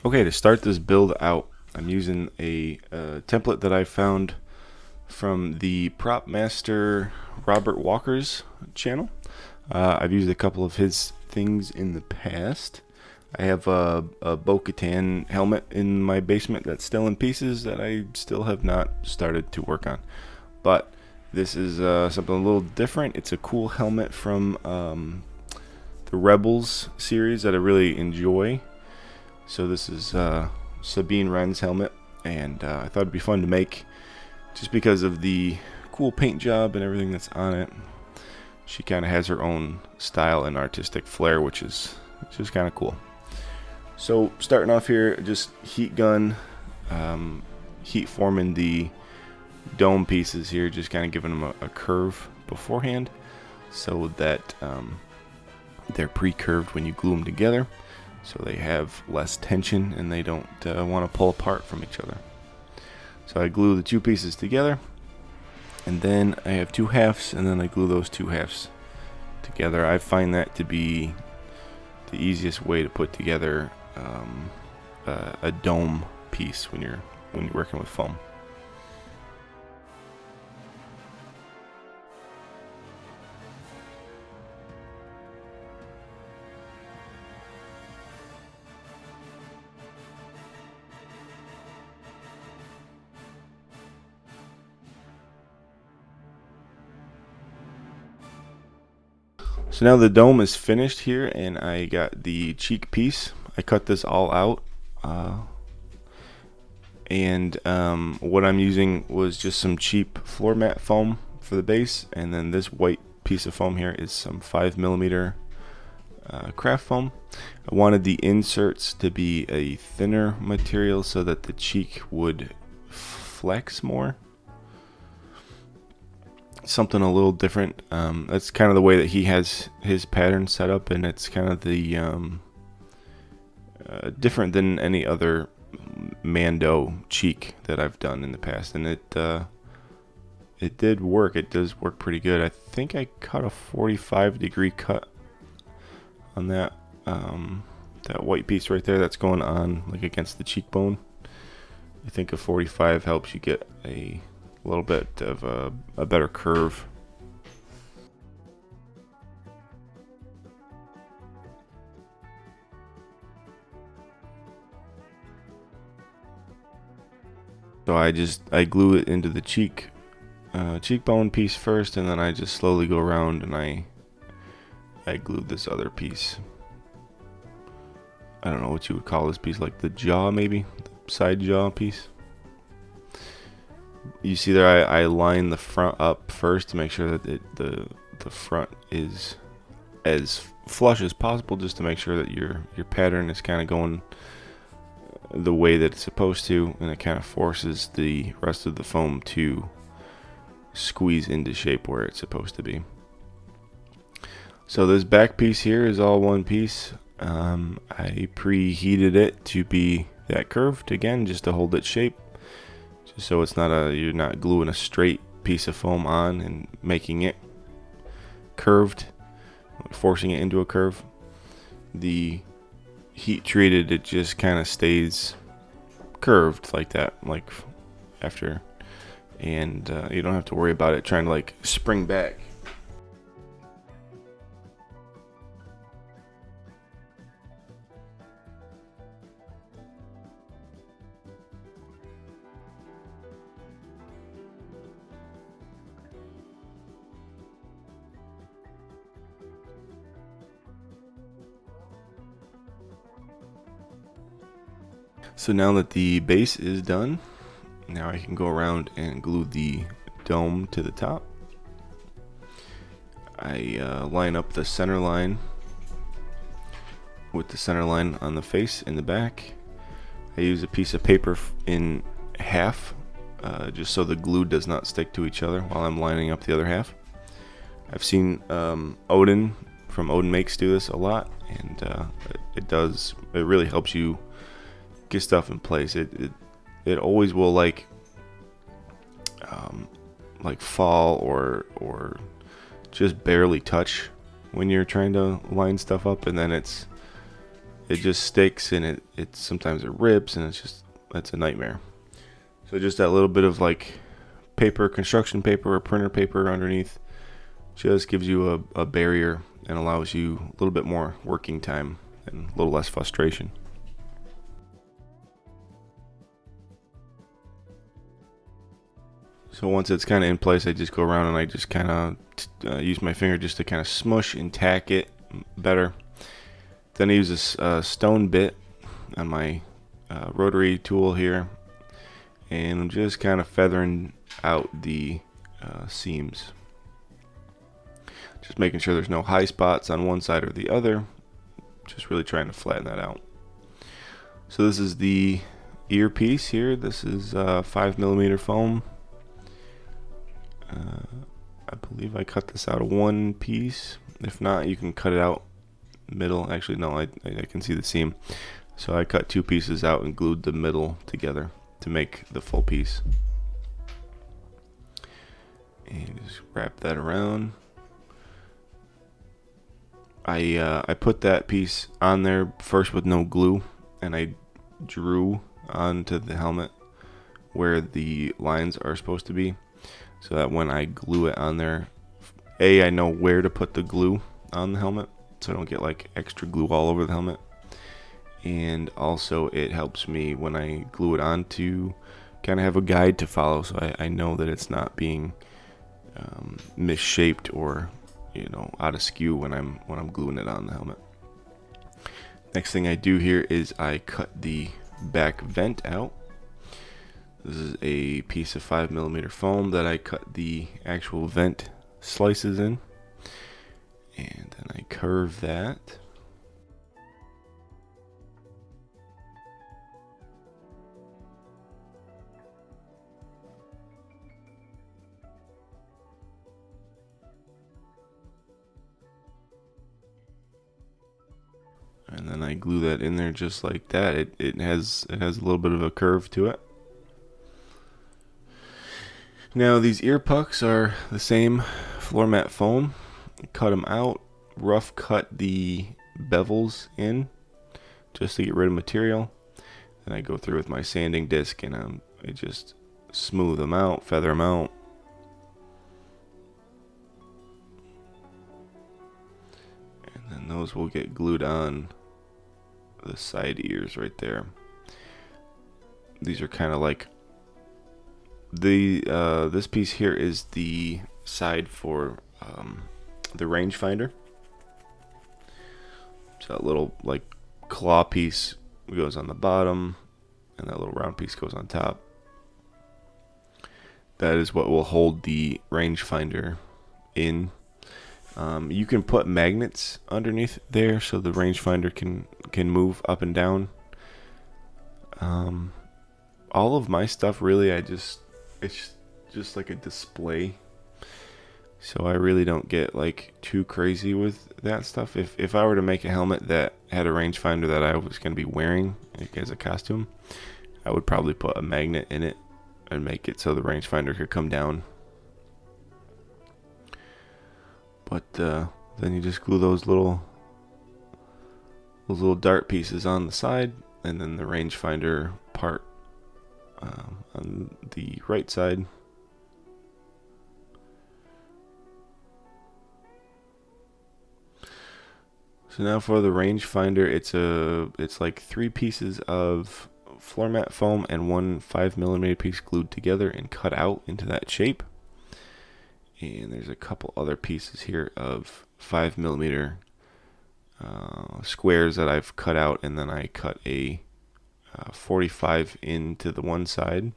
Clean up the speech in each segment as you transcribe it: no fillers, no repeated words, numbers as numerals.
Okay, to start this build out, I'm using a template that I found from the Prop Master Robert Walker's channel. I've used a couple of his things in the past. I have a Bo-Katan helmet in my basement that's still in pieces that I still have not started to work on. But this is something a little different. It's a cool helmet from the Rebels series that I really enjoy. So this is Sabine Wren's helmet, and I thought it'd be fun to make just because of the cool paint job and everything that's on it. She kind of has her own style and artistic flair, which is kind of cool. So starting off here, just heat gun, heat forming the dome pieces here, just kind of giving them a curve beforehand so that they're pre-curved when you glue them together, so they have less tension and they don't want to pull apart from each other. So I glue the two pieces together, and then I have two halves, and then I glue those two halves together. I find that to be the easiest way to put together a dome piece when you're working with foam. So now the dome is finished here, and I got the cheek piece. I cut this all out, and what I'm using was just some cheap floor mat foam for the base, and then this white piece of foam here is some 5mm craft foam. I wanted the inserts to be a thinner material so that the cheek would flex more. Something a little different. That's kind of the way that he has his pattern set up, and it's kind of the different than any other Mando cheek that I've done in the past, and it did work. It does work pretty good. I think I cut a 45-degree cut on that that white piece right there that's going on like against the cheekbone. I think a 45 helps you get a little bit of a better curve. So I glue it into the cheekbone piece first, and then I just slowly go around and I glue this other piece. I don't know what you would call this piece, like the jaw, maybe the side jaw piece. You see there, I line the front up first to make sure that the front is as flush as possible, just to make sure that your pattern is kind of going the way that it's supposed to, and it kind of forces the rest of the foam to squeeze into shape where it's supposed to be. So this back piece here is all one piece. I preheated it to be that curved again, just to hold its shape. So it's not you're not gluing a straight piece of foam on and making it curved, forcing it into a curve. The heat treated, it just kind of stays curved like that, like after, and you don't have to worry about it trying to like spring back. So now that the base is done, now I can go around and glue the dome to the top. I line up the center line with the center line on the face in the back. I use a piece of paper in half, just so the glue does not stick to each other while I'm lining up the other half. I've seen Odin from Odin Makes do this a lot, and it really helps you get stuff in place. It always will like fall or just barely touch when you're trying to line stuff up, and then it's it just sticks, and it sometimes it rips, and it's a nightmare. So just that little bit of like paper, construction paper or printer paper underneath just gives you a barrier and allows you a little bit more working time and a little less frustration. So once it's kind of in place, I just go around and I just kind of use my finger just to kind of smush and tack it better. Then I use this stone bit on my rotary tool here, and I'm just kind of feathering out the seams. Just making sure there's no high spots on one side or the other. Just really trying to flatten that out. So this is the earpiece here. This is 5mm foam. I believe I cut this out of one piece. If not, you can cut it out middle. Actually, no, I can see the seam. So I cut two pieces out and glued the middle together to make the full piece. And just wrap that around. I put that piece on there first with no glue, and I drew onto the helmet where the lines are supposed to be, so that when I glue it on there, I know where to put the glue on the helmet, so I don't get like extra glue all over the helmet. And also it helps me when I glue it on to kind of have a guide to follow, so I know that it's not being misshaped or out of skew when I'm gluing it on the helmet. Next thing I do here is I cut the back vent out. This is a piece of 5mm foam that I cut the actual vent slices in, and then I curve that. And then I glue that in there just like that. It has a little bit of a curve to it. Now these ear pucks are the same floor mat foam. Cut them out, rough cut the bevels in just to get rid of material. Then I go through with my sanding disc and I just smooth them out, feather them out. And then those will get glued on the side ears right there. These are kind of like this piece here is the side for the rangefinder. So that little like claw piece goes on the bottom, and that little round piece goes on top. That is what will hold the rangefinder in. You can put magnets underneath there so the rangefinder can move up and down. All of my stuff really, it's just like a display, so I really don't get like too crazy with that stuff. If I were to make a helmet that had a rangefinder that I was going to be wearing like, as a costume, I would probably put a magnet in it and make it so the rangefinder could come down. But then you just glue those little dart pieces on the side, and then the rangefinder part on the right side. So now for the rangefinder, it's like 3 pieces of floor mat foam and one 5mm piece glued together and cut out into that shape. And there's a couple other pieces here of 5mm squares that I've cut out, and then I cut a 45 into the one side,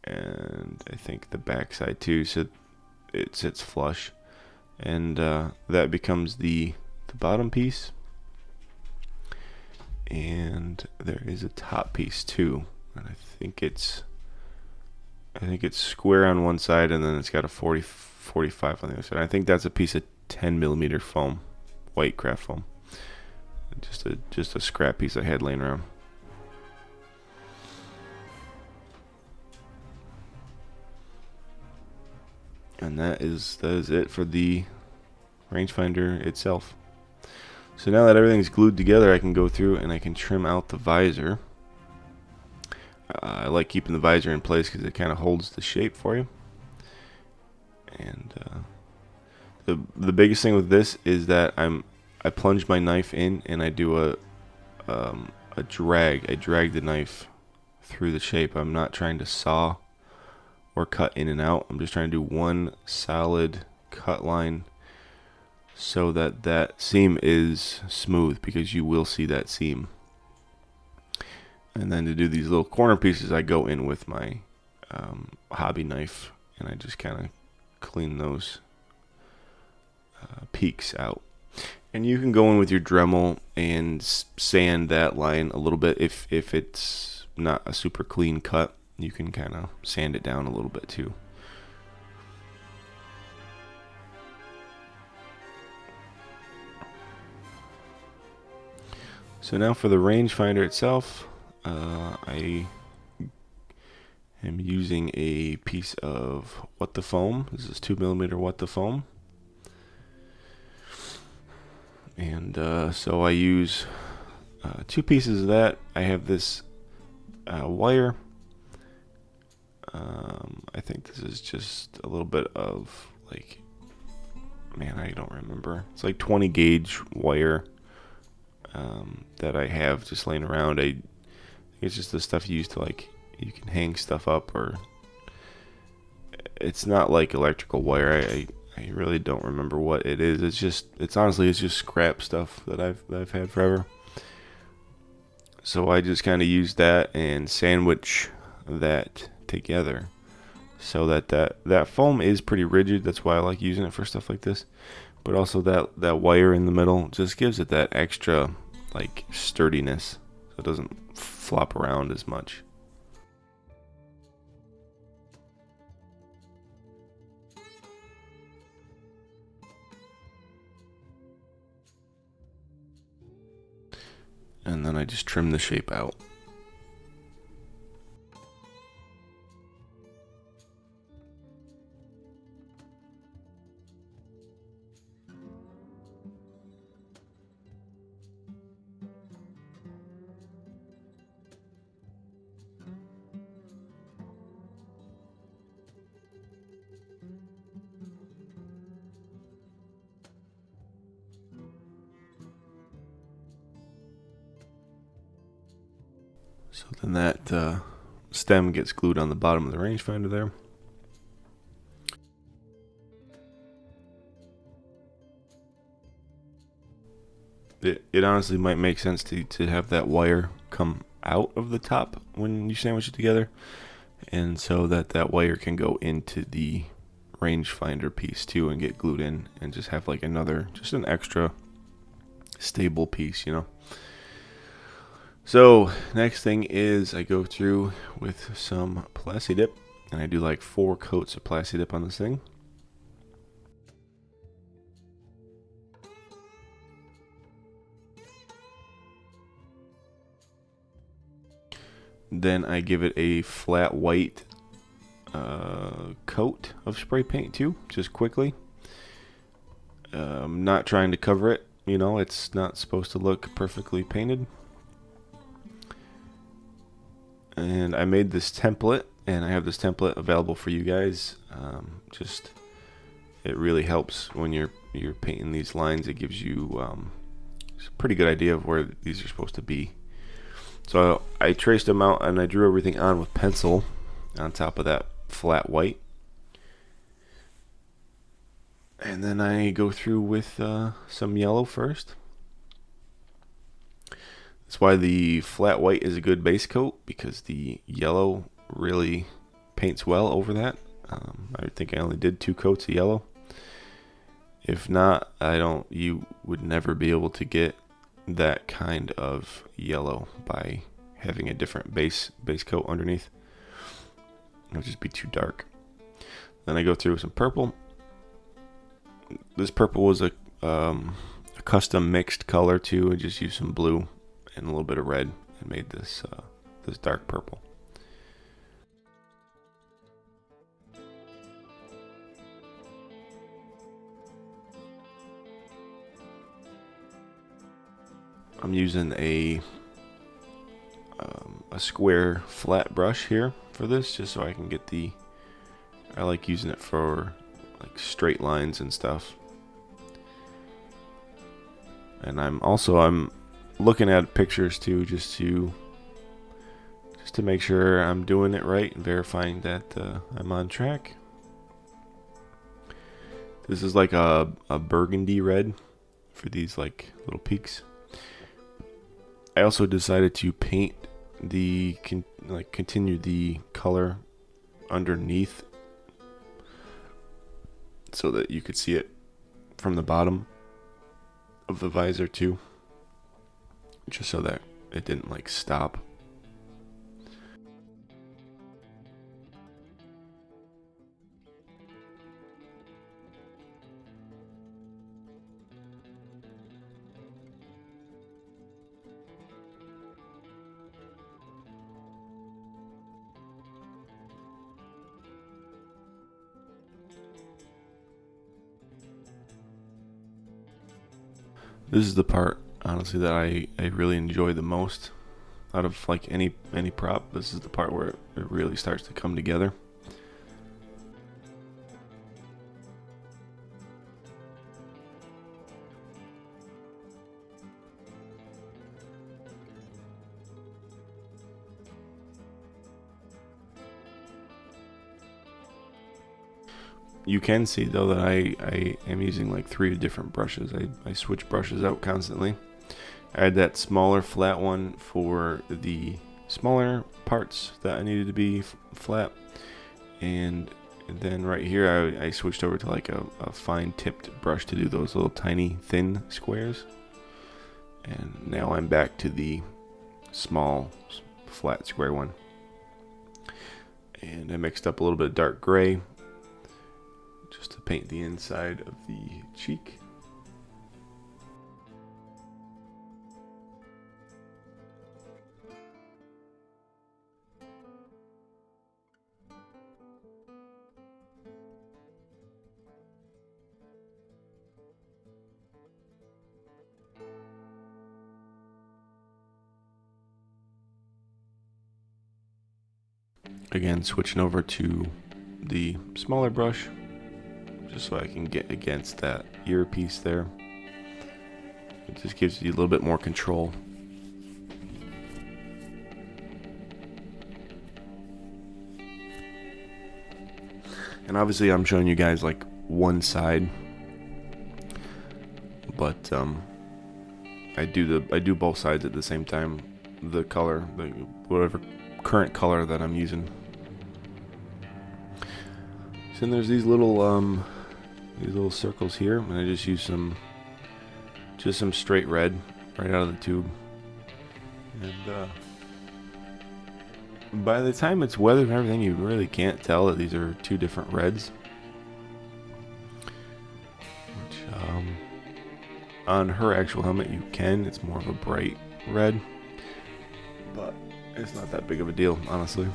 and I think the back side too, so it sits flush, and that becomes the bottom piece. And there is a top piece too, and I think it's square on one side, and then it's got a 45 on the other side. I think that's a piece of 10mm foam, white craft foam. Just a scrap piece I had laying around. And that is it for the rangefinder itself. So now that everything's glued together, I can go through and I can trim out the visor. I like keeping the visor in place because it kind of holds the shape for you. And the biggest thing with this is that I plunge my knife in and I do a drag. I drag the knife through the shape. I'm not trying to saw or cut in and out. I'm just trying to do one solid cut line so that that seam is smooth, because you will see that seam. And then to do these little corner pieces, I go in with my hobby knife and I just kind of clean those peaks out. And you can go in with your Dremel and sand that line a little bit. If it's not a super clean cut, you can kind of sand it down a little bit too. So now for the rangefinder itself, I am using a piece of What the Foam. This is 2mm What the Foam. And so I use 2 pieces of that. I have this wire. I think this is just a little bit of, like, man, I don't remember. It's like 20 gauge wire that I have just laying around. It's just the stuff you use to, like, you can hang stuff up, or it's not like electrical wire. I really don't remember what it is. It's honestly just scrap stuff that I've had forever. So I just kind of use that and sandwich that together so that foam is pretty rigid. That's why I like using it for stuff like this. But also that wire in the middle just gives it that extra, like, sturdiness, so it doesn't flop around as much. And then I just trim the shape out. So then that stem gets glued on the bottom of the rangefinder there. It honestly might make sense to have that wire come out of the top when you sandwich it together, and so that wire can go into the rangefinder piece too and get glued in, and just have like just an extra stable piece, you know. So next thing is I go through with some Plasti Dip, and I do like 4 coats of Plasti Dip on this thing. Then I give it a flat white coat of spray paint too, just quickly. Not trying to cover it, you know, it's not supposed to look perfectly painted. And I made this template, and I have this template available for you guys. It really helps when you're painting these lines. It gives you a pretty good idea of where these are supposed to be. So I traced them out and I drew everything on with pencil on top of that flat white. And then I go through with some yellow first. That's why the flat white is a good base coat, because the yellow really paints well over that. I think I only did 2 coats of yellow. If not, you would never be able to get that kind of yellow by having a different base coat underneath. It'll just be too dark. Then I go through with some purple. This purple was a custom mixed color too. I just used some blue and a little bit of red and made this dark purple. I'm using a square flat brush here for this, just so I can get the, I like using it for like straight lines and stuff. And I'm looking at pictures too, just to make sure I'm doing it right and verifying that I'm on track. This is like a burgundy red for these like little peaks. I also decided to paint continue the color underneath so that you could see it from the bottom of the visor too, just so that it didn't like stop. This is the part, honestly, that I really enjoy the most out of like any prop. This is the part where it really starts to come together. You can see though that I am using like 3 different brushes. I switch brushes out constantly. I had that smaller flat one for the smaller parts that I needed to be flat, and then right here I switched over to like a fine tipped brush to do those little tiny thin squares. And now I'm back to the small flat square one. And I mixed up a little bit of dark gray just to paint the inside of the cheek. Again, switching over to the smaller brush just so I can get against that earpiece there. It just gives you a little bit more control. And obviously I'm showing you guys like one side, but I do both sides at the same time. The color, whatever current color that I'm using. So then there's these little circles here, and I just use some straight red right out of the tube. And by the time it's weathered and everything, you really can't tell that these are 2 different reds. Which on her actual helmet you can. It's more of a bright red, but it's not that big of a deal, honestly.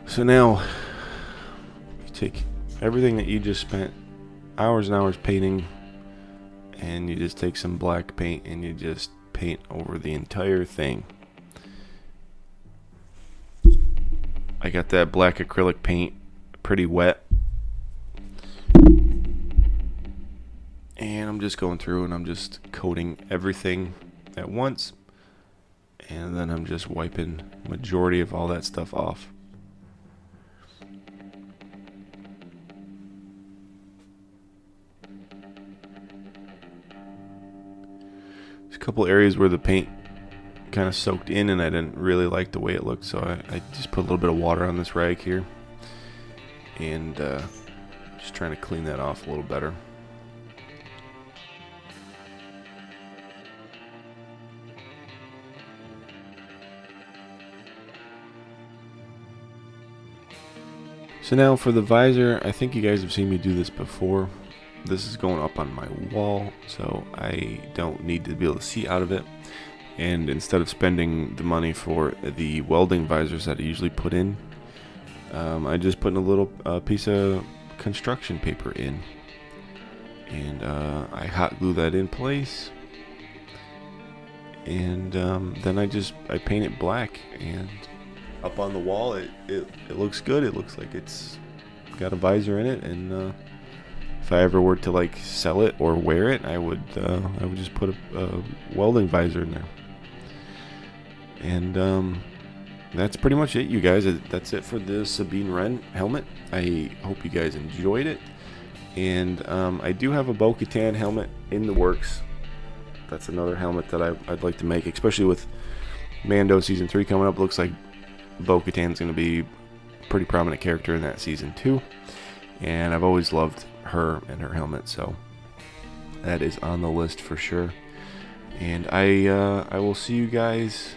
So now you take everything that you just spent hours and hours painting, and you just take some black paint and you just paint over the entire thing. I got that black acrylic paint pretty wet, and I'm just going through and I'm just coating everything at once, and then I'm just wiping majority of all that stuff off. There's a couple areas where the paint kind of soaked in and I didn't really like the way it looked, so I just put a little bit of water on this rag here and just trying to clean that off a little better. So now for the visor, I think you guys have seen me do this before. This is going up on my wall, so I don't need to be able to see out of it. And instead of spending the money for the welding visors that I usually put in, I just put in a little piece of construction paper in, and I hot glue that in place, and then I paint it black, and up on the wall it looks good. It looks like it's got a visor in it, and if I ever were to like sell it or wear it, I would just put a welding visor in there. And that's pretty much it, you guys. That's it for the Sabine Wren helmet. I hope you guys enjoyed it. And I do have a Bo-Katan helmet in the works. That's another helmet that I'd like to make, especially with Mando Season 3 coming up. Looks like Bo-Katan's going to be a pretty prominent character in that season too. And I've always loved her and her helmet, so that is on the list for sure. And I will see you guys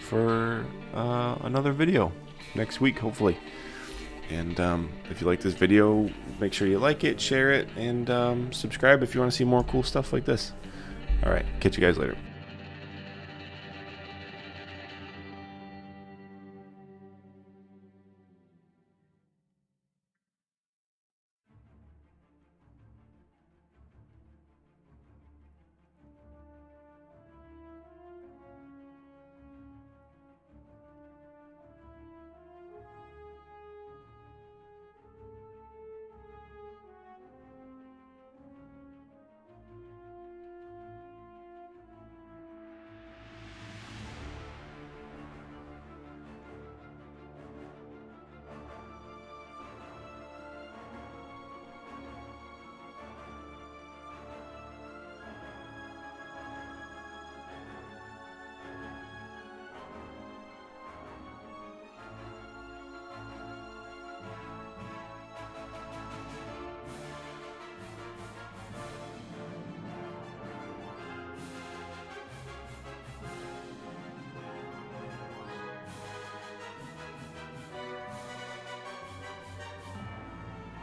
for another video next week, hopefully. And if you like this video, make sure you like it, share it, and subscribe if you want to see more cool stuff like this. Alright, catch you guys later.